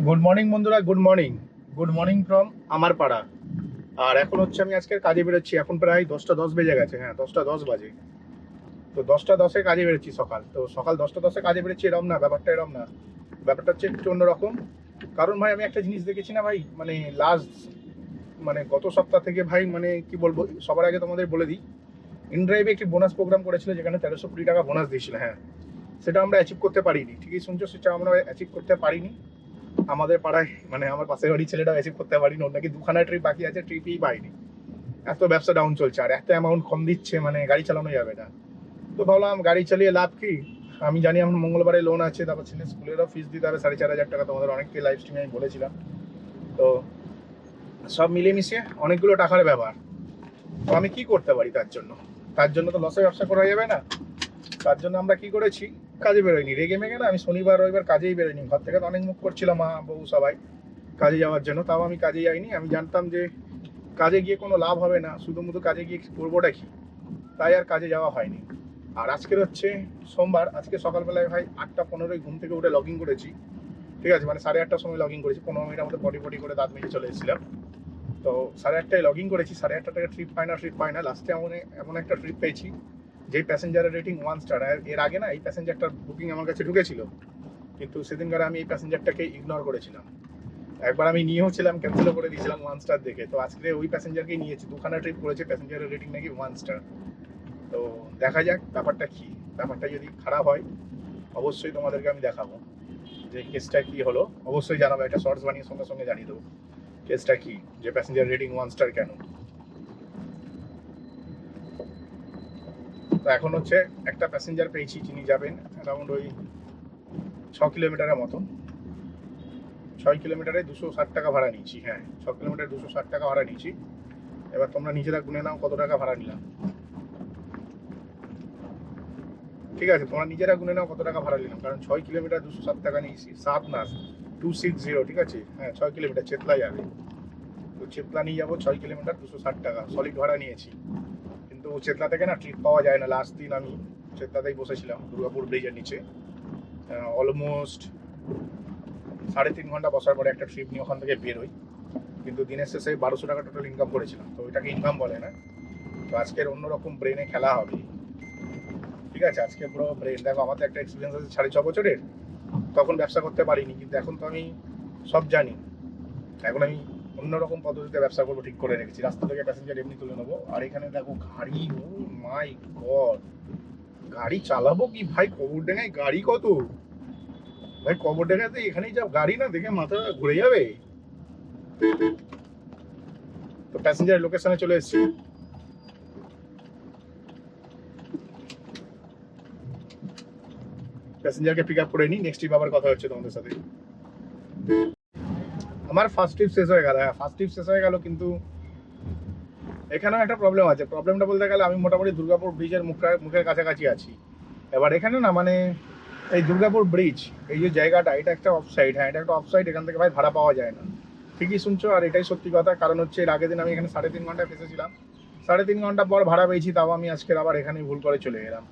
Good morning বন্ধুরা, good morning from আমার পাড়া। আর এখন হচ্ছে আমি আজকে কাজে বেরোচ্ছি। এখন প্রায় 10টা 10 বেজে গেছে। হ্যাঁ, 10টা 10 বাজে। তো 10টা 10-এ কাজে বেরোচ্ছি। সকাল 10টা 10-এ কাজে বেরোচ্ছি, এরম না, ব্যাপারটা এরম না। ব্যাপারটা হচ্ছে একটু অন্যরকম। কারণ ভাই আমি একটা জিনিস দেখেছি না ভাই, মানে লাস্ট, মানে গত সপ্তাহ থেকে ভাই, মানে কি বলবো, সবার আগে তোমাদের বলে দিই, ইনড্রাইভে একটি বোনাস প্রোগ্রাম করেছিল, যেখানে 1320 টাকা বোনাস দিয়েছিল। হ্যাঁ, সেটা আমরা অ্যাচিভ করতে পারিনি। ঠিকই শুনছো, সেটা আমরা অ্যাচিভ করতে পারিনি। আমাদের পাড়ায়, মানে আমার পাশের বাড়ির ছেলেটাও অ্যাচিভ করতে পারিনি। ওর নাকি 2খানা ট্রিপ বাকি আছে, ট্রিপই পাইনি। এত ব্যবসা ডাউন চলছে, আর এত অ্যামাউন্ট কম দিচ্ছে, মানে গাড়ি চালানো যাবে না। তো ভাবলাম গাড়ি চালিয়ে লাভ কি। আমি জানি আমার মঙ্গলবারে লোন আছে, তারপর ছেলে স্কুলেরও ফিস দিতে হবে 4500 টাকা। তোমাদের অনেককে লাইভ স্ট্রিমে আমি বলেছিলাম। তো সব মিলেমিশে অনেকগুলো টাকার ব্যাপার। তো আমি কি করতে পারি তার জন্য তো লসে ব্যবসা করা যাবে না। তার জন্য আমরা কি করেছি, কাজে বেরোয়নি। রেগে মেগে না, আমি শনিবার রবিবার কাজেই বেরোয়নি। ঘর থেকে তো অনেক মুখ করছিলাম, মা বউ সবাই কাজে যাওয়ার জন্য। তাও আমি কাজে যাইনি। আমি জানতাম যে কাজে গিয়ে কোনো লাভ হবে না, শুধু কাজে গিয়ে করবোটা কি। তাই আর কাজে যাওয়া হয়নি। আর আজকের হচ্ছে সোমবার। আজকে সকালবেলায় ভাই 8টা 15 ঘুম থেকে উঠে লগ ইন করেছি। ঠিক আছে, মানে 8:30টার সময় লগ ইন করেছি। 15 মিনিটের মধ্যে পটি করে দাঁত মেজে চলে এসেছিলাম। তো 8:30টায় লগ ইন করেছি। 8:30 থেকে ট্রিপ পাই না। লাস্টে এমন একটা ট্রিপ পেয়েছি, যেই প্যাসেঞ্জারের রেটিং 1 স্টার। এর আগে না এই প্যাসেঞ্জারটার বুকিং আমার কাছে ঢুকেছিল, কিন্তু সেদিনকার আমি এই প্যাসেঞ্জারটাকে ইগনোর করেছিলাম। একবার আমি নিয়েও ছিলাম, ক্যান্সেলও করে দিয়েছিলাম 1 স্টার দেখে। তো আজকে ওই প্যাসেঞ্জারকেই নিয়েছি। 2খানা ট্রিপ করেছে, প্যাসেঞ্জারের রেটিং নাকি 1 স্টার। তো দেখা যাক ব্যাপারটা কি। ব্যাপারটা যদি খারাপ হয়, অবশ্যই তোমাদেরকে আমি দেখাবো যে কেসটা কি হলো। অবশ্যই জানাবো, একটা শর্টস বানিয়ে সঙ্গে সঙ্গে জানিয়ে দেবো কেসটা কি, যে প্যাসেঞ্জার রেটিং 1 স্টার কেন। তো এখন হচ্ছে একটা প্যাসেঞ্জার পেয়েছি, যিনি যাবেন অ্যারাউন্ড ওই 6 কিলোমিটারের মতন। 6 কিলোমিটারে 260 টাকা ভাড়া নিয়েছি। হ্যাঁ, 6 কিলোমিটার 260 টাকা ভাড়া নিয়েছি। এবার তোমরা নিজেরা গুনে নাও কত টাকা ভাড়া নিলাম। ঠিক আছে, তোমরা নিজেরা গুনে নাও কত টাকা ভাড়া নিলাম। কারণ 6 কিলোমিটার 260 টাকা নিয়েছি। 7 না, 260। ঠিক আছে, হ্যাঁ, 6 কিলোমিটার চেতলা যাবে। তো চেতলা নিয়ে যাবো 6 কিলোমিটার 260 টাকা সলিড ভাড়া নিয়েছি। কিন্তু চেতলা থেকে না ট্রিপ পাওয়া যায় না। লাস্ট দিন আমি চেতলাতেই বসেছিলাম, দুর্গাপুর ব্রিজের নিচে। অলমোস্ট 3.5 ঘন্টা বসার পরে একটা ট্রিপ নিয়ে ওখান থেকে বেরোই। কিন্তু দিনের শেষে 1200 টাকা টোটাল ইনকাম করেছিলাম। তো ওইটাকে ইনকাম বলে না। তো আজকের অন্যরকম ব্রেনে খেলা হবে। ঠিক আছে, আজকে পুরো ব্রেন। দেখো, আমার তো একটা এক্সপিরিয়েন্স আছে 6.5 বছরের। তখন ব্যবসা করতে পারিনি, কিন্তু এখন তো আমি সব জানি। এখন আমি অন্যরকম পদ্ধতিতে ব্যবসা করবো ঠিক করে রেখেছি। রাস্তা থেকে প্যাসেঞ্জার এমনি তুলে নেবো। আর এখানে দেখো গাড়ি, ও মাই গড, গাড়ি চালাবো কি ভাই। কবরডাঙ্গায় গাড়ি কত ভাই। কবরডাঙ্গাতে এখানেই যা গাড়ি, না দেখে মাথা ঘুরে যাবে। তো প্যাসেঞ্জার লোকেশনে চলে এসেছি। প্যাসেঞ্জারকে পিক আপ করে নিই। নেক্সট ট্রিপ আবার কথা হচ্ছে তোমাদের সাথে। আমার ফার্স্ট ট্রিপ শেষ হয়ে গেল। হ্যাঁ, ফার্স্ট ট্রিপ শেষ হয়ে গেল, কিন্তু এখানেও একটা প্রবলেম আছে। প্রবলেমটা বলতে গেলে, আমি মোটামুটি দুর্গাপুর ব্রিজের মুখের কাছাকাছি আছি। এবার এখানে না, মানে এই দুর্গাপুর ব্রিজ, এই যে জায়গাটা, এটা একটা অফ সাইড। হ্যাঁ, এটা একটা অফ সাইড। এখান থেকে ভাই ভাড়া পাওয়া যায় না। ঠিকই শুনছো, আর এটাই সত্যি কথা। কারণ হচ্ছে এর আগের দিন আমি এখানে 3.5 ঘন্টা ফেসেছিলাম। 3.5 ঘন্টা পর ভাড়া পেয়েছি, তাও আমি আজকের আবার এখানেই ভুল করে চলে এলাম।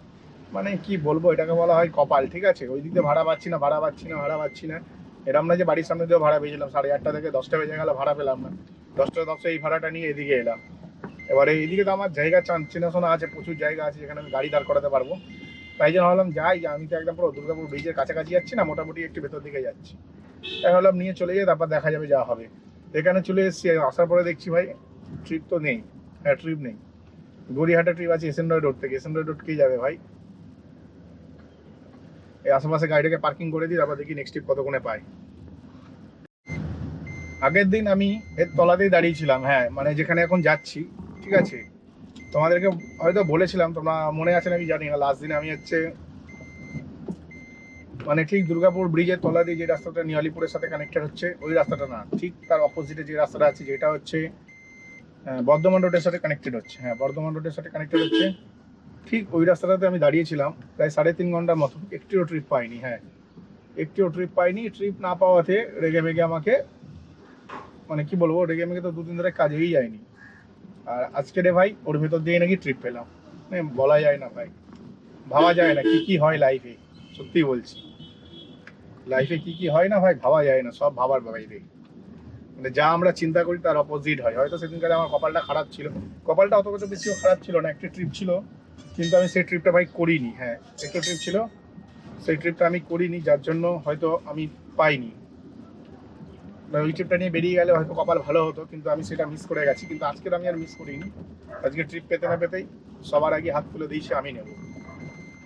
মানে কি বলবো, এটাকে বলা হয় কপাল। ঠিক আছে, ওই দিকে ভাড়া পাচ্ছি না। এরম না যে বাড়ির সামনে দিয়েও ভাড়া পেয়েছিলাম। 8:30 থেকে 10টা বেজে গেল, ভাড়া পেলাম না। 10টা 10 এই ভাড়াটা নিয়ে এদিকে এলাম। এবারে এইদিকে তো আমার জায়গা চেনাশোনা আছে, প্রচুর জায়গা আছে যেখানে আমি গাড়ি দাঁড় করাতে পারবো। তাই জন্য ভাবলাম যাই, আমি তো একদম পুরো দুর্গাপুর ব্রিজের কাছাকাছি যাচ্ছি না, মোটামুটি একটু ভেতর দিকে যাচ্ছি। তাই ভাবলাম নিয়ে চলে যাই, তারপর দেখা যাবে যা হবে। এখানে চলে এসেছি। আসার পরে দেখছি ভাই ট্রিপ তো নেই। হ্যাঁ, ট্রিপ নেই। গড়িয়াহাটা ট্রিপ আছে এসএন রোড থেকে। এসএন রোড কে যাবে ভাই। এই আশেপাশে গাড়িটাকে পার্কিং করে দিই, তারপর দেখি নেক্সট ট্রিপ কতক্ষণে পাই। আগের দিন আমি এর তলাতেই দাঁড়িয়েছিলাম। হ্যাঁ, মানে যেখানে এখন যাচ্ছি। ঠিক আছে, তোমাদেরকে হয়তো বলেছিলাম, তোমরা মনে আছে নাকি জানি না। লাস্ট দিন আমি হচ্ছে, মানে ঠিক দুর্গাপুর ব্রিজের তলা দিয়ে যে রাস্তাটা নিয়ালিপুরের সাথে কানেক্টেড হচ্ছে, ওই রাস্তাটা না, ঠিক তার অপোজিটে যে রাস্তাটা আছে, যেটা হচ্ছে বর্ধমান রোডের সাথে কানেক্টেড হচ্ছে। হ্যাঁ, বর্ধমান রোডের সাথে কানেক্টেড হচ্ছে। ঠিক ওই রাস্তাটাতে আমি দাঁড়িয়েছিলাম প্রায় 3.5 ঘন্টার মতো। একটিও ট্রিপ পাইনি। হ্যাঁ, একটিও ট্রিপ পাইনি। ট্রিপ না পাওয়াতে রেগে মেগে আমাকে, মানে কি বলবো, রেগে মেগে তো 2 দিন ধরে কাজেই যায়নি। আর আজকে রে ভাই, ওর ভেতর দিয়ে নাকি ট্রিপ পেলাম। মানে বলা যায় না ভাই, ভাবা যায় না কি কি হয় লাইফে। সত্যি বলছি। লাইফে কি কি হয় না ভাই ভাবা যায় না, সব ভাবার বাইরে। মানে যা আমরা চিন্তা করি তার অপোজিট হয়। হয়তো সেদিনকার আমার কপালটা খারাপ ছিল, কপালটা অত কিছু বেশিও খারাপ ছিল না, একটা ট্রিপ ছিল কিন্তু আমি সেই ট্রিপটা ভাই করিনি। হ্যাঁ, একটা ট্রিপ ছিল, সেই ট্রিপটা আমি করিনি, যার জন্য হয়তো আমি পাইনি। ওই ট্রিপটা নিয়ে বেরিয়ে গেলে হয়তো কপাল ভালো হতো, কিন্তু আমি সেটা মিস করে গেছি। কিন্তু আজকের আমি আর মিস করিনি। আজকে ট্রিপ পেতে না পেতেই সবার আগে হাত তুলে দিয়েছি আমি নেব।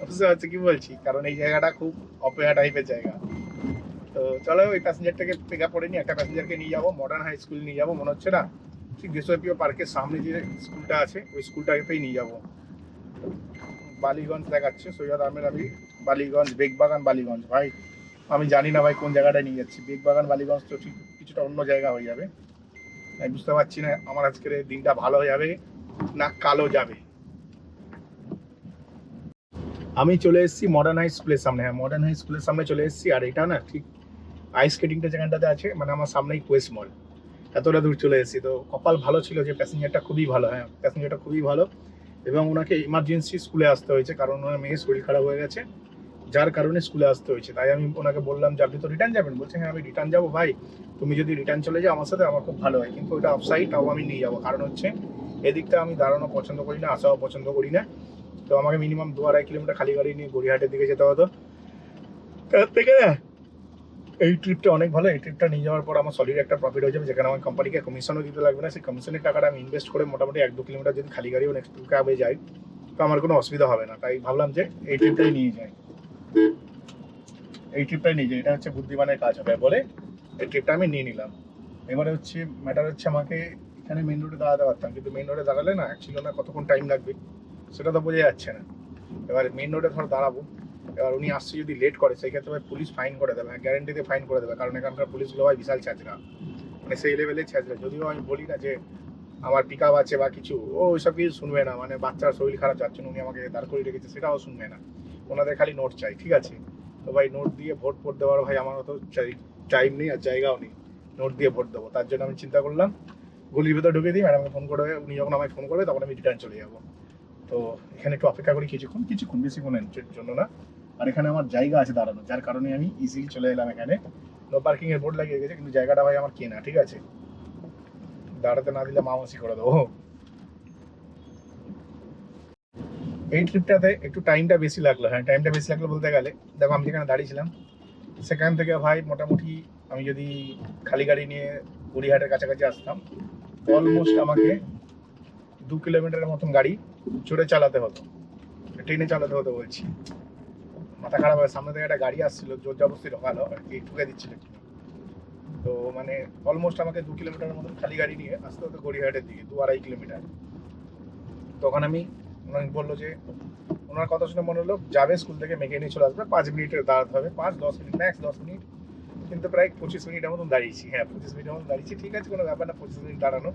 বুঝতে পারছি কি বলছি, কারণ এই জায়গাটা খুব অপেরা টাইপের জায়গা। তো চলো ওই প্যাসেঞ্জারটাকে পিক আপ করে নিই, একটা প্যাসেঞ্জারকে নিয়ে যাবো মডার্ন হাই স্কুল নিয়ে যাবো মনে হচ্ছে না, ঠিক দেশপ্রিয় পার্কের সামনে যে স্কুলটা আছে ওই স্কুলটাকেই নিয়ে যাবো। বালিগঞ্জ দেখাচ্ছে, সৈয়দ আহমেদ আলী বালিগঞ্জ, বেগবাগান বালিগঞ্জ। ভাই আমি জানি না ভাই কোন জায়গাটায় নিয়ে যাচ্ছি, বেগবাগান বালিগঞ্জ তো ঠিক কিছুটা অন্য জায়গা হয়ে যাবে। আমি বুঝতে পারছি না আমার আজকের দিনটা ভালো হয়ে যাবে না কালো যাবে। আমি চলে এসেছি মডার্ন হাই স্কুলের সামনে। হ্যাঁ, মডার্ন হাই স্কুলের সামনে চলে এসেছি। আর এটা না ঠিক আইস স্কেটিংটা যেখানটাতে আছে, মানে আমার সামনেই কোয়েস্ট মল। এতটা দূর চলে এসেছি, তো কপাল ভালো ছিল যে প্যাসেঞ্জারটা খুবই ভালো। হ্যাঁ, প্যাসেঞ্জারটা খুবই ভালো, এবং ওনাকে ইমার্জেন্সি স্কুলে আসতে হয়েছে কারণ ওনার মেয়ের শরীর খারাপ হয়ে গেছে, যার কারণে স্কুলে আসতে হয়েছে। তাই আমি ওনাকে বললাম যে আপনি তো রিটার্ন যাবেন, বলছে হ্যাঁ আমি রিটার্ন যাবো। ভাই তুমি যদি রিটার্ন চলে যাও আমার সাথে আমার খুব ভালো হয়, কিন্তু ওটা অফসাইড, তাও আমি নিয়ে যাবো। কারণ হচ্ছে এদিকটা আমি দাঁড়ানো পছন্দ করি না, আসাও পছন্দ করি না। তো আমাকে মিনিমাম 2-2.5 কিলোমিটার খালি গাড়ি নিয়ে গড়িয়াহাটের দিকে যেতে হতো। তার থেকে না এই ট্রিপটা অনেক ভালো। এই ট্রিপটা নিয়ে যাওয়ার পর আমার সলিড একটা প্রফিট হয়ে যাবে, যেখানে আমার কোম্পানিকে কমিশনও দিতে লাগবে না। সেই কমিশনের টাকাটা আমি ইনভেস্ট করে মোটামুটি 1-2 কিলোমিটার যদি খালি গাড়িও নেক্সট ক্যাবে যাই তো আমার কোনো অসুবিধা হবে না। তাই ভাবলাম যে এই ট্রিপটাই নিয়ে যাই, এই ট্রিপটাই নিয়ে যাই, এটা হচ্ছে বুদ্ধিমানের কাজ হবে বলে এই ট্রিপটা আমি নিয়ে নিলাম। এবারে হচ্ছে ম্যাটার হচ্ছে আমাকে এখানে মেন রোডে দাঁড়াতে পারতাম, কিন্তু মেন রোডে দাঁড়ালে না অ্যাকচুয়ালি না কতক্ষণ টাইম লাগবে সেটা তো বোঝা যাচ্ছে না। এবারে মেন রোডে ধর দাঁড়াবো, এবার উনি আসছে যদি লেট করে সেই ক্ষেত্রে ভাই পুলিশ ফাইন করে দেবে, গ্যারেন্টিতে ফাইন করে দেবে, কারণ এখানকার পুলিশগুলো ভাই বিশাল ছ্যাঁচড়া, মানে সেই লেভেলের ছ্যাঁচড়া। যদিও আমি বলি না যে আমার পিক আপ আছে বা কিছু, ও ওইসব কিছু শুনবে না। মানে বাচ্চার শরীর খারাপ যার জন্য উনি আমাকে দাঁড় করিয়ে রেখেছে সেটাও শুনবে না, ওনাদের খালি নোট চাই, ঠিক আছে। তো ভাই নোট দিয়ে ভোট দেওয়ার ভাই আমার অত টাইম নেই আর জায়গাও নেই নোট দিয়ে ভোট দেবো। তার জন্য আমি চিন্তা করলাম গলির ভেতর ঢুকে দিই, ম্যাডামকে ফোন করবে, উনি যখন আমায় ফোন করবে তখন আমি রিটার্ন চলে যাবো। তো এখানে একটু অপেক্ষা করি কিছুক্ষণ বেশিক্ষণের জন্য না। আর এখানে আমার জায়গা আছে দাঁড়ানো, যার কারণে আমি ইজিলি চলে এলাম এখানে। নো পার্কিং এর বোর্ড লাগিয়ে গেছে, কিন্তু জায়গাটা ভাই আমার কেনা, ঠিক আছে, দাঁড়াতে না দিলে মামাসি করে দেবো। এই ট্রিপটাতে একটু টাইমটা বেশি লাগলো। হ্যাঁ, টাইমটা বেশি লাগলো বলতে গেলে দেখো আমি যেখানে দাঁড়িয়েছিলাম সেখান থেকে ভাই মোটামুটি আমি যদি খালি গাড়ি নিয়ে গড়িয়াহাটের কাছাকাছি আসতাম অলমোস্ট আমাকে 2 কিলোমিটারের মতন গাড়ি জোরে চালাতে হতো, ট্রেনে চালাতে হতো বলছি। মাথা খারাপ হয়, সামনে থেকে একটা গাড়ি আসছিল জোর জবরদস্তি ঢোকালো আর কি, ঢুকে দিচ্ছিল। তো মানে অলমোস্ট আমাকে 2 কিলোমিটারের মতন খালি গাড়ি নিয়ে আসতে হতো গড়িয়াহাটের দিকে, 2-2.5 কিলোমিটার। তখন আমি ওনাকে বললো যে ওনার কথা শুনে মনে হলো যাবে স্কুল থেকে মেকে নিয়ে চলে আসবে, 5 মিনিটের দাঁড়াতে হবে, 5-10 মিনিট ম্যাক্স 10 মিনিট, কিন্তু প্রায় 25 মিনিটের মতন দাঁড়িয়েছি। হ্যাঁ, 25 মিনিটের মতন দাঁড়িয়েছি, ঠিক আছে কোনো ব্যাপার না 25 মিনিট দাঁড়ানো,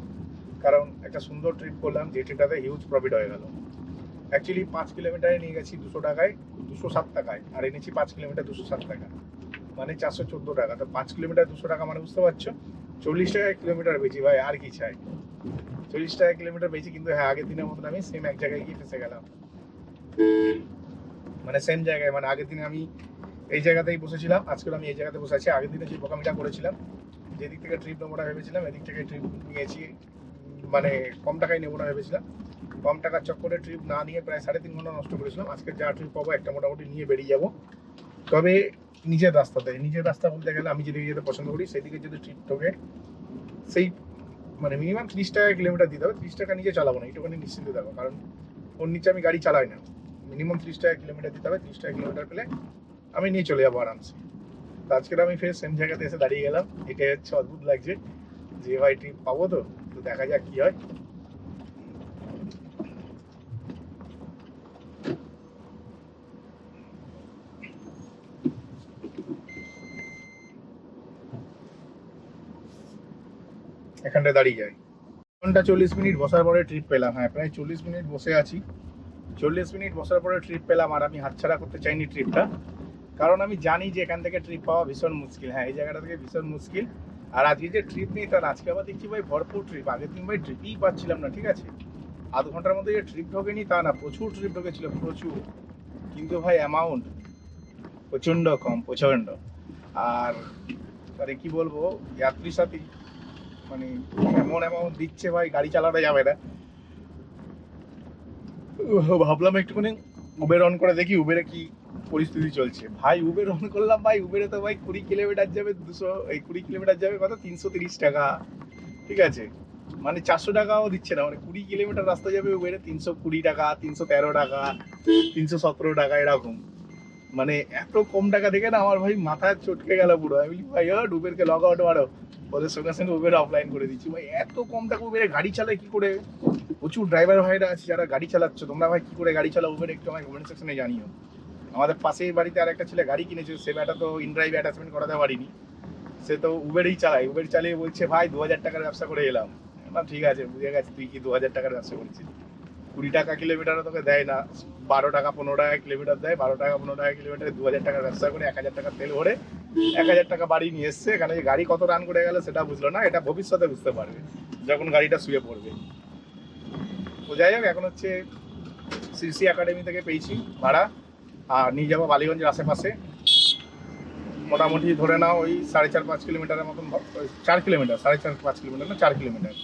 কারণ একটা সুন্দর ট্রিপ করলাম যে ট্রিপটাতে হিউজ প্রফিট হয়ে গেল। অ্যাকচুয়ালি 5 কিলোমিটারে নিয়ে গেছি 200 টাকায়, 207 টাকায়, আর এনেছি 5 কিলোমিটার 207 টাকা, মানে 414 টাকা। তো 5 কিলোমিটার 200 টাকা মানে বুঝতে পারছো 40 টাকায় কিলোমিটার বেশি ভাই, আর কি চাই। 40 টাকা কিলোমিটার বেশি, কিন্তু হ্যাঁ আগের দিনের মতন আমি সেম এক জায়গায় গিয়ে ফেসে গেলাম, মানে সেম জায়গায়। মানে আগের দিনে আমি এই জায়গাতেই বসেছিলাম, আজকের আমি এই জায়গাতে বসে আছি। আগের দিনে যে বোকামিটা করেছিলাম, যেদিক থেকে ট্রিপ নেবো না ভেবেছিলাম এদিক থেকে ট্রিপ নিয়েছি, মানে কম টাকায় নেবো না ভেবেছিলাম, কম টাকার চক্করে ট্রিপ না নিয়ে প্রায় 3.5 ঘন্টা নষ্ট করেছিলাম। আজকে যা ট্রিপ পাবো একটা মোটামুটি নিয়ে বেরিয়ে যাবো, তবে নিজের রাস্তাতে। নিজের রাস্তা বলতে গেলে আমি যেদিকে যেতে পছন্দ করি সেদিকে যদি ট্রিপ ঢোকে সেই মানে মিনিমাম 30 টাকা কিলোমিটার দিতে হবে। 30 টাকা নিজে চালাবো না, এইটুখানি নিশ্চিন্তে থাকবো, কারণ ওর নিচে আমি গাড়ি চালাই না। মিনিমাম 30 টাকা কিলোমিটার দিতে হবে, 30 টাকা কিলোমিটার পেলে আমি নিয়ে চলে যাবো আরামসে। তো আজকের আমি ফের সেম জায়গাতে এসে দাঁড়িয়ে গেলাম, এটাই হচ্ছে অদ্ভুত লাগছে যে ভাই ট্রিপ পাবো তো, তো দেখা যাক কি হয়। এখানটায় দাঁড়িয়ে যাই, ঘন্টা 40 মিনিট বসার পরে ট্রিপ পেলাম। হ্যাঁ, প্রায় 40 মিনিট বসে আছি, 40 মিনিট বসার পরে ট্রিপ পেলাম। আর আমি হাতছাড়া করতে চাইনি ট্রিপটা, কারণ আমি জানি যে এখান থেকে ট্রিপ পাওয়া ভীষণ মুশকিল। হ্যাঁ, এই জায়গাটা থেকে ভীষণ মুশকিল। আর আজকে যে ট্রিপ নেই তার আজকে আবার দেখছি ভাই ভরপুর ট্রিপ। আগের দিন ভাই ট্রিপই পাচ্ছিলাম না, ঠিক আছে, আধ ঘন্টার মধ্যে যে ট্রিপ ঢোকেনি তা না, প্রচুর ট্রিপ ঢোকেছিল প্রচুর, কিন্তু ভাই অ্যামাউন্ট প্রচণ্ড কম, প্রচণ্ড। আর আরে কি বলবো, যাত্রীর সাথে মানে এমন অ্যামাউন্ট দিচ্ছে ভাই, গাড়ি চালানো যাবে না। ভাবলাম একটুখানি উবের অন করে দেখি উবেরে কি পরিস্থিতি চলছে। ভাই উবের অন করলাম, ভাই উবেরে তো ভাই 20 কিলোমিটার যাবে 20 কিলোমিটার যাবে কত 330 টাকা, ঠিক আছে। মানে 400 টাকাও দিচ্ছে না, মানে 20 কিলোমিটার রাস্তা যাবে উবেরে 320 টাকা, 313 টাকা, 317 টাকা এরকম। মানে এত কম টাকা দেখে না আমার ভাই মাথা চটকে গেল পুরো। আমি বলি ভাই উবেরকে লগ আউট মারো, ওদের সঙ্গে সঙ্গে উবের অফলাইন করে দিচ্ছি। ভাই এত কম টাকা উবেরে গাড়ি চালায় কি করে? প্রচুর ড্রাইভার ভাইরা আছে যারা গাড়ি চালাচ্ছ, তোমরা ভাই কি করে গাড়ি চালাও উবের একটু আমাকে কমেন্ট সেকশনে জানিও। আমাদের পাশের বাড়িতে আর একটা ছেলে গাড়ি কিনেছে, সে ব্যাটা তো ইনড্রাইভ অ্যাটাচমেন্ট করাতে পারিনি, সে তো উবেরই চালায়। উবের চালিয়ে বলছে ভাই 2000 টাকার ব্যবসা করে এলাম। ঠিক আছে, বুঝে গেছে তুই কি 2000 টাকার ব্যবসা করছিস। 20 টাকা কিলোমিটারও তোকে দেয় না, 12 টাকা 15 টাকা কিলোমিটার দেয়। 12 টাকা 15 টাকা কিলোমিটারে 2000 টাকার ব্যবসা করে 1000 টাকার তেল ভরে 1000 টাকা বাড়ি নিয়ে এসছে। এখানে যে গাড়ি কত রান করে গেল সেটা বুঝলো না, এটা ভবিষ্যতে বুঝতে পারবে যখন গাড়িটা শুয়ে পড়বে। তো যাই হোক, এখন হচ্ছে সিসি একাডেমি থেকে পেয়েছি ভাড়া, আর নিয়ে যাবো বালিগঞ্জের আশেপাশে। মোটামুটি ধরে নাও ওই 4.5-5 কিলোমিটারের মতন, 4 কিলোমিটার, 4.5-5 কিলোমিটার না, 4 কিলোমিটার,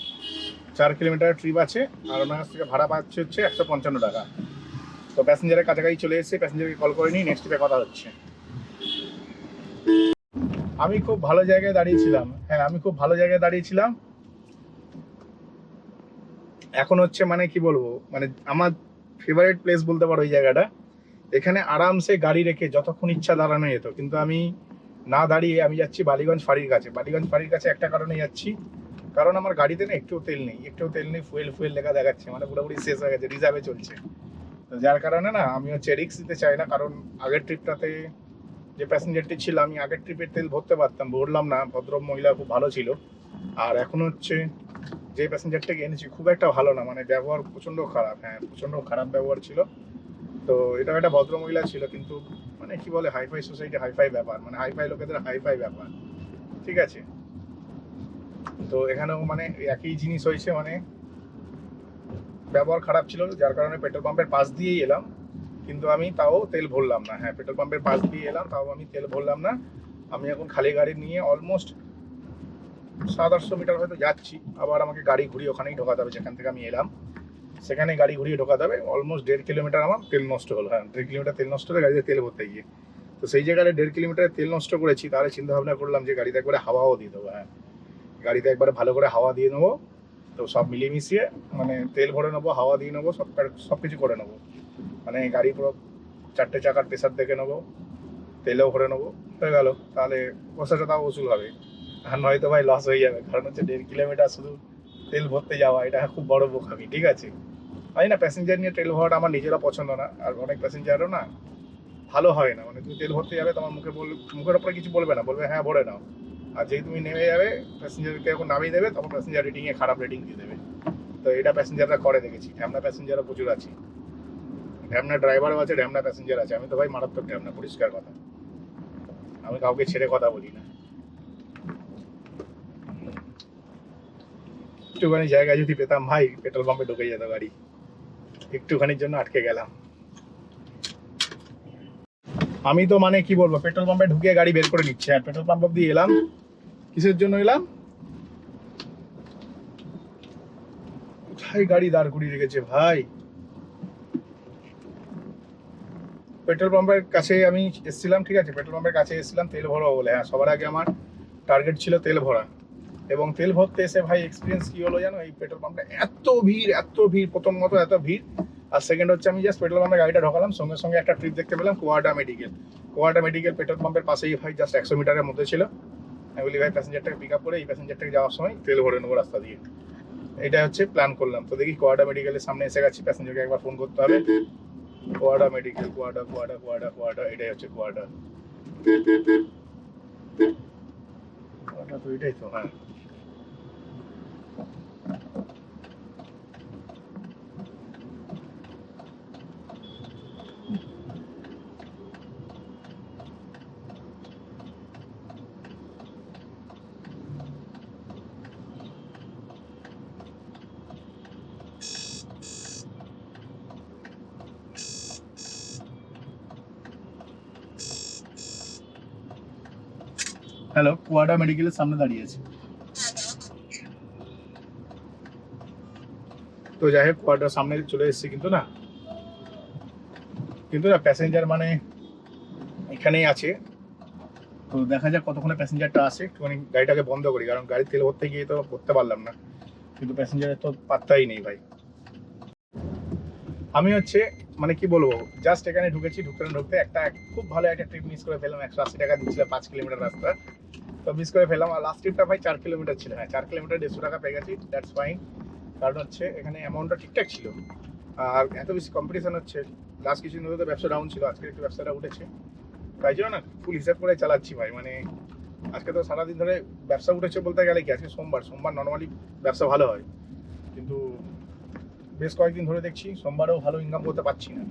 4 কিলোমিটার ট্রিপ আছে। আর ওনার কাছ থেকে ভাড়া পাচ্ছে হচ্ছে 155 টাকা। তো প্যাসেঞ্জারের কাছাকাছি চলে এসেছে, প্যাসেঞ্জারকে কল করে নিই, নেক্সট ট্রিপে কথা হচ্ছে। আমি খুব ভালো জায়গায় দাঁড়িয়েছিলাম, হ্যাঁ আমি খুব ভালো জায়গায় দাঁড়িয়েছিলাম। এখন হচ্ছে মানে কি বলবো, মানে আমার ফেভারিট প্লেস বলতে পারো ওই জায়গাটা। এখানে আরামসে গাড়ি রেখে যতক্ষণ ইচ্ছা দাঁড়ানো যেত, কিন্তু আমি না দাঁড়িয়ে আমি যাচ্ছি বালিগঞ্জ ফাঁড়ির কাছে। বালিগঞ্জ ফাঁড়ির কাছে একটা কারণে যাচ্ছি, কারণ আমার গাড়িতে না একটুও তেল নেই, একটুও তেল নেই, ফুয়েল ফুয়েল লেখা দেখাচ্ছে, মানে পুরোপুরি শেষ হয়ে গেছে, রিজার্ভে চলছে। তো যার কারণে না আমি হচ্ছে রিস্ক দিতে চাই না, কারণ আগের ট্রিপটাতে যে প্যাসেঞ্জারটি ছিল, আমি আগের ট্রিপের তেল ভরতে পারতাম, ভরলাম না। ভদ্র মহিলা খুব ভালো ছিল। আর এখন হচ্ছে যে প্যাসেঞ্জারটাকে এনেছি খুব একটা ভালো না, মানে ব্যবহার প্রচণ্ড খারাপ, হ্যাঁ প্রচণ্ড খারাপ ব্যবহার ছিল। তো এটা একটা ভদ্র মহিলা ছিল, কিন্তু মানে কি বলে হাইফাই সোসাইটি, হাইফাই ব্যাপার, মানে হাইফাই লোকেদের হাইফাই ব্যাপার, ঠিক আছে। তো এখানেও মানে একই জিনিস হয়েছে, মানে ব্যবহার খারাপ ছিল, যার কারণে পেট্রোল পাম্পের পাশ দিয়েই এলাম, কিন্তু আমি তাও তেল ভরলাম না। হ্যাঁ পেট্রোল পাম্পের পাশ দিয়ে এলাম, তাও আমি তেল ভরলাম না। আমি এখন খালি গাড়ি নিয়ে অলমোস্ট 700-800 মিটার হয়তো যাচ্ছি, আবার আমাকে গাড়ি ঘুরিয়ে ওখানেই ঢোকাতে হবে, যেখান থেকে আমি এলাম সেখানে গাড়ি ঘুরিয়ে ঢোকাতে হবে। অলমোস্ট 1.5 কিলোমিটার আমার তেল নষ্ট হলো। হ্যাঁ 1.5 কিলোমিটার তেল নষ্ট হলে গাড়িতে তেল ভরতে গিয়ে। তো সেই জায়গায় 1.5 কিলোমিটার তেল নষ্ট করেছি, তাহলে চিন্তা ভাবনা করলাম যে গাড়িতে একবারে হাওয়াও দিয়ে দেবো। হ্যাঁ গাড়িতে একবারে ভালো করে হাওয়া দিয়ে নেবো। তো সব মিলিয়ে মিশিয়ে মানে তেল ভরে নেবো, হাওয়া দিয়ে নেবো, সব কিছু করে নেবো। মানে গাড়ি পুরো 4টে চাকার প্রেসার দেখে নেবো, তেলেও ভরে নেবো, হয়ে গেল। তাহলে পয়সাটা তাও উসুল হবে। আর নয়তো ভাই লস হয়ে যাবে, কারণ হচ্ছে 1.5 কিলোমিটার শুধু তেল ভরতে যাওয়া, এটা খুব বড় বোকামি, ঠিক আছে। আমি না প্যাসেঞ্জার নিয়ে তেল ভরাটা আমার নিজেরা পছন্দ না, আর অনেক প্যাসেঞ্জারও না ভালো হয় না। মানে তুমি তেল ভরতে যাবে, তোমার মুখের ওপরে কিছু বলবে না, বলবে হ্যাঁ ভরে নাও। আর যেই তুমি নেমে যাবে, প্যাসেঞ্জারকে যখন নামিয়ে দেবে, তখন প্যাসেঞ্জার রেটিংয়ে খারাপ রেটিং দিয়ে দেবে। তো এটা প্যাসেঞ্জাররা করে দেখেছি, ঢ্যামনা প্যাসেঞ্জারও প্রচুর আছে, ঢ্যামনা ড্রাইভারও আছে, ঢ্যামনা প্যাসেঞ্জার আছে। আমি তো ভাই মারাত্মক ঢ্যামনা, পরিষ্কার কথা, আমি কাউকে ছেড়ে কথা বলি না। একটুখানি জায়গা যদি পেতাম ভাই, পেট্রোল পাম্পে ঢুকে যেত গাড়ি। একটুখানির জন্য আটকে গেলাম। আমি তো মানে কি বলবো, পেট্রোল পাম্পে ঢুকিয়ে গাড়ি বের করে নিচ্ছে। আর পেট্রোল পাম্প অব্দি এলাম, কিসের জন্য এলাম? কোথায় গাড়ি দাঁড় করিয়ে রেখেছে ভাই। পেট্রোল পাম্পের কাছে আমি এসেছিলাম, ঠিক আছে, পেট্রোল পাম্পের কাছে এসেছিলাম তেল ভরবো বলে। হ্যাঁ সবার আগে আমার টার্গেট ছিল তেল ভরা। এবং তেল ভরতে এসে ভাই এক্সপিরিয়েন্স কি হলো জানো, এই পেট্রোল পাম্পটা এত ভিড়, এত ভিড়, প্রথম মতো এত ভিড়। আর সেকেন্ড হচ্ছে আমি জাস্ট পেট্রোল পাম্পে গাড়িটা ঢোকালাম, সঙ্গে সঙ্গে একটা ট্রিপ দেখতে পেলাম কুয়াডা মেডিকেল। কুয়াডা মেডিকেল পেট্রোল পাম্পের পাশেই ভাই, জাস্ট 100 মিটারের মধ্যে ছিল। আমি বলি ভাই প্যাসেঞ্জারটাকে পিক আপ করে এই প্যাসেঞ্জারটাকে যাওয়ার সময় তেল ভরে নেবো রাস্তা দিয়ে, এটা হচ্ছে প্ল্যান করলাম। তো দেখি কুয়াডা মেডিকেলের সামনে এসে গেছি, প্যাসেঞ্জারকে একবার ফোন করতে হবে। কুয়াডা মেডিকেল, কুয়াডা কুয়াডা কুয়াডা কুয়াডা, এটাই হচ্ছে কুয়াডা। কুয়াডা তো এটাই তো, হ্যাঁ। হ্যালো, কুয়াডা মেডিকেলের সামনে দাঁড়িয়ে আছি। তো যাই হোক, কুয়াডার সামনে চলে এসেছি, কিন্তু না প্যাসেঞ্জার মানে এখানেই আছে। তো দেখা যাক কতক্ষণে প্যাসেঞ্জারটা আসে। একটুখানি গাড়িটাকে বন্ধ করি, কারণ গাড়ির তেল ভরতে গিয়ে তো ভরতে পারলাম না, কিন্তু প্যাসেঞ্জারের তো পাত্তাই নেই ভাই। আমি হচ্ছে মানে কি বলবো, জাস্ট এখানে ঢুকেছি, ঢুকতে একটা খুব ভালো একটা ট্রিপ মিস করে ফেললাম। 180 টাকা দিচ্ছিল 5 কিলোমিটার রাস্তা, তো মিস করে ফেললাম। আর লাস্ট ট্রিপটা ভাই 4 কিলোমিটার ছিল। হ্যাঁ, 4 কিলোমিটার 150 টাকা পেয়ে গেছি, দ্যাটস ফাইন। কারণ হচ্ছে এখানে অ্যামাউন্টটা ঠিকঠাক ছিল, আর এত বেশি কম্পিটিশন হচ্ছে। লাস্ট কিছুদিন ধরে তো ব্যবসা ডাউন ছিল, আজকে একটু ব্যবসাটা উঠেছে, তাই জন্য না ফুল হিসাব করে চালাচ্ছি ভাই। মানে আজকে তো সারাদিন ধরে ব্যবসা উঠেছে বলতে গেলে কি, আজকে সোমবার নর্মালি ব্যবসা ভালো হয়, কিন্তু বেশ কয়েকদিন ধরে দেখছি সোমবারেও ভালো ইনকাম করতে পারছি না।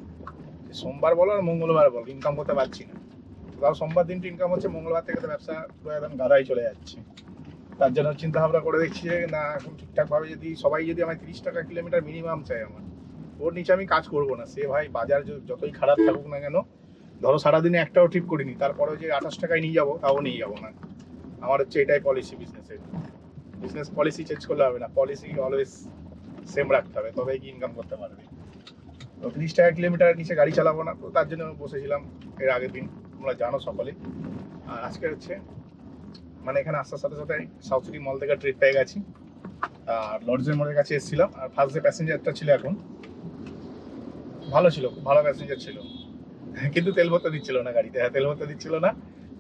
সোমবার বলো আর মঙ্গলবার বলো, ইনকাম করতে পারছি না। তাও সোমবার দিনটা ইনকাম হচ্ছে, মঙ্গলবার থেকে তো ব্যবসা পুরো একদম গাদাই চলে যাচ্ছে। তার জন্য চিন্তা ভাবনা করে দেখছি যে না, এখন ঠিকঠাকভাবে যদি সবাই যদি আমায় 30 টাকা কিলোমিটার মিনিমাম চাই, আমার ওর নিচে আমি কাজ করবো না। সে ভাই বাজার যতই খারাপ থাকুক না কেন, ধরো সারাদিনে একটাও ট্রিপ করিনি, তারপরেও যে 28 টাকায় নিয়ে যাবো, তাও নিয়ে যাবো না। আমার হচ্ছে এটাই পলিসি বিজনেসের। বিজনেস পলিসি চেঞ্জ করলে হবে না, পলিসি অলওয়েজ সেম রাখতে হবে, তবেই কি ইনকাম করতে পারবে। তো 30 টাকা কিলোমিটারের নিচে গাড়ি চালাবো না, তো তার জন্য বসেছিলাম এর আগের দিন, তোমরা জানো সকলে। আর আজকে হচ্ছে মানে এখানে আসার সাথে সাথে সাউথ সিটি মল থেকে ট্রিপ পেয়ে গেছি, আর লর্ডসের মোড়ের কাছে এসেছিলাম। আর ফার্স্ট যে প্যাসেঞ্জারটা ছিল এখন ভালো ছিল, খুব ভালো প্যাসেঞ্জার ছিল, কিন্তু তেল ভরতে দিচ্ছিল না গাড়িতে। হ্যাঁ, তেল ভরতে দিচ্ছিল না,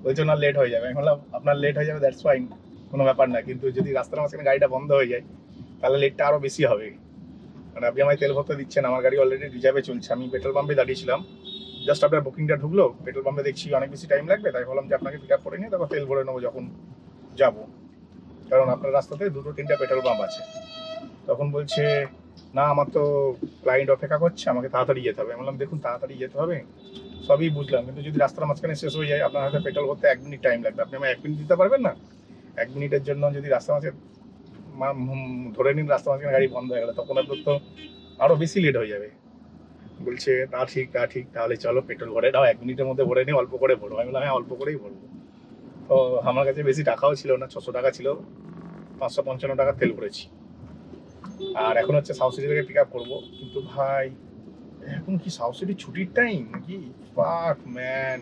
ওই জন্য লেট হয়ে যাবে। আমি বললাম আপনার লেট হয়ে যাবে, দ্যাটস ফাইন, কোনো ব্যাপার না, কিন্তু যদি রাস্তার মাঝখানে গাড়িটা বন্ধ হয়ে যায় তাহলে লেটটা আরও বেশি হবে। মানে আপনি আমায় তেল ভরতে দিচ্ছেন, আমার গাড়ি অলরেডি রিজার্ভে চলছে, আমি পেট্রোল পাম্পে দাঁড়িয়েছিলাম। জাস্ট আপনার বুকিংটা ঢুকলো, পেট্রোল পাম্পে দেখছি অনেক বেশি টাইম লাগবে, তাই বললাম যে আপনাকে পিক আপ করে নিয়ে তারপর তেল ভরে নেবো যখন যাবো, কারণ আপনার রাস্তাতে 2-3টা পেট্রোল পাম্প আছে। তখন বলছে না, আমার তো ক্লায়েন্ট অপেক্ষা করছে, আমাকে তাড়াতাড়ি যেতে হবে। আমি বললাম দেখুন, তাড়াতাড়ি যেতে হবে সবই বুঝলাম, কিন্তু যদি রাস্তার মাঝখানে শেষ হয়ে যায়, আপনার হাতে পেট্রোল ভরতে 1 মিনিট টাইম লাগবে, আপনি আমায় 1 মিনিট দিতে পারবেন না? 1 মিনিটের জন্য যদি রাস্তার মাঝে ধরে নিন রাস্তার মাঝখানে গাড়ি বন্ধ হয়ে গেল, তখন আপনার তো আরও বেশি লেট হয়ে যাবে। বলছে তা ঠিক, তাহলে চলো পেট্রোল ভরে দাও, 1 মিনিটের মধ্যে ভরে নিই, অল্প করে ভরো। আমি বললাম হ্যাঁ, অল্প করেই ভরবো। তো আমার কাছে বেশি টাকাও ছিল না, 600 টাকা ছিল, 555 টাকা তেল ভরেছি। আর এখন হচ্ছে সাউথ সিটি থেকে পিক আপ করবো, কিন্তু ভাই এখন কি সাউথ সিটি ছুটির টাইম নাকি? ফাক ম্যান,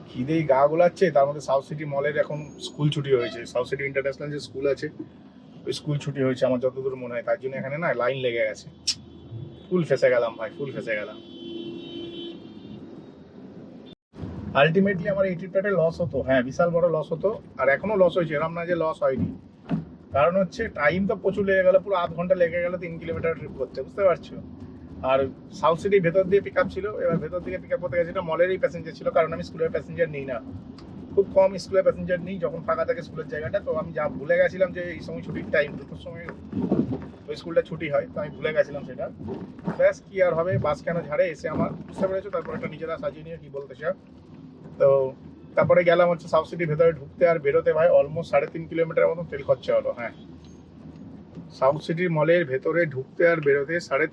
খিদেই গা গোলাচ্ছে। তার মধ্যে সাউথ সিটি মলের এখন স্কুল ছুটি হয়েছে, সাউথ সিটি ইন্টারন্যাশনাল যে স্কুল আছে, ওই স্কুল ছুটি হয়েছে আমার যতদূর মনে হয়, তার জন্য এখানে না লাইন লেগে গেছে। ফুল ফেসে গেলাম ভাই, ফুল ফেসে গেলাম। আলটিমেটলি আমার এই ট্রিপটাতে লস হতো, হ্যাঁ বিশাল বড় লস হতো, আর এখনো লস হয়েছে, এরকম না যে লস হয়নি। কারণ হচ্ছে টাইম তো প্রচুর লেগে গেল, পুরো 8 ঘন্টা লেগে গেল 3 কিলোমিটার ট্রিপ করতে, বুঝতে পারছো। আর সাউথ সিটির ভেতর দিয়ে পিক আপ ছিল, এবার ভেতর দিকে পিক আপ করতে গেছিল, মলেরই প্যাসেঞ্জার ছিল, কারণ আমি স্কুলের প্যাসেঞ্জার নিই না, খুব কম স্কুলের প্যাসেঞ্জার নিই যখন ফাঁকা থাকে স্কুলের জায়গাটা। তো আমি যা ভুলে গেছিলাম যে এই সময় ছুটির টাইম, 2টোর সময় ওই স্কুলটা ছুটি হয়, তো আমি ভুলে গেছিলাম সেটা। ব্যাস কি আর হবে, বাস কেন ঝাড়ে এসে আমার, বুঝতে পেরেছো। তারপর একটা নিজেরা সাজিয়ে নিয়ে কি বলতে চাও। তো তারপরে গেলাম হচ্ছে সাউথ সিটির ভেতরে ঢুকতে আর বেরোতে ভাই অলমোস্ট 3.5 কিলোমিটার মতো তেল খরচা হলো। হ্যাঁ, সাউথ সিটির মলের ভেতরে ঢুকতে আর বেরোতে 3.5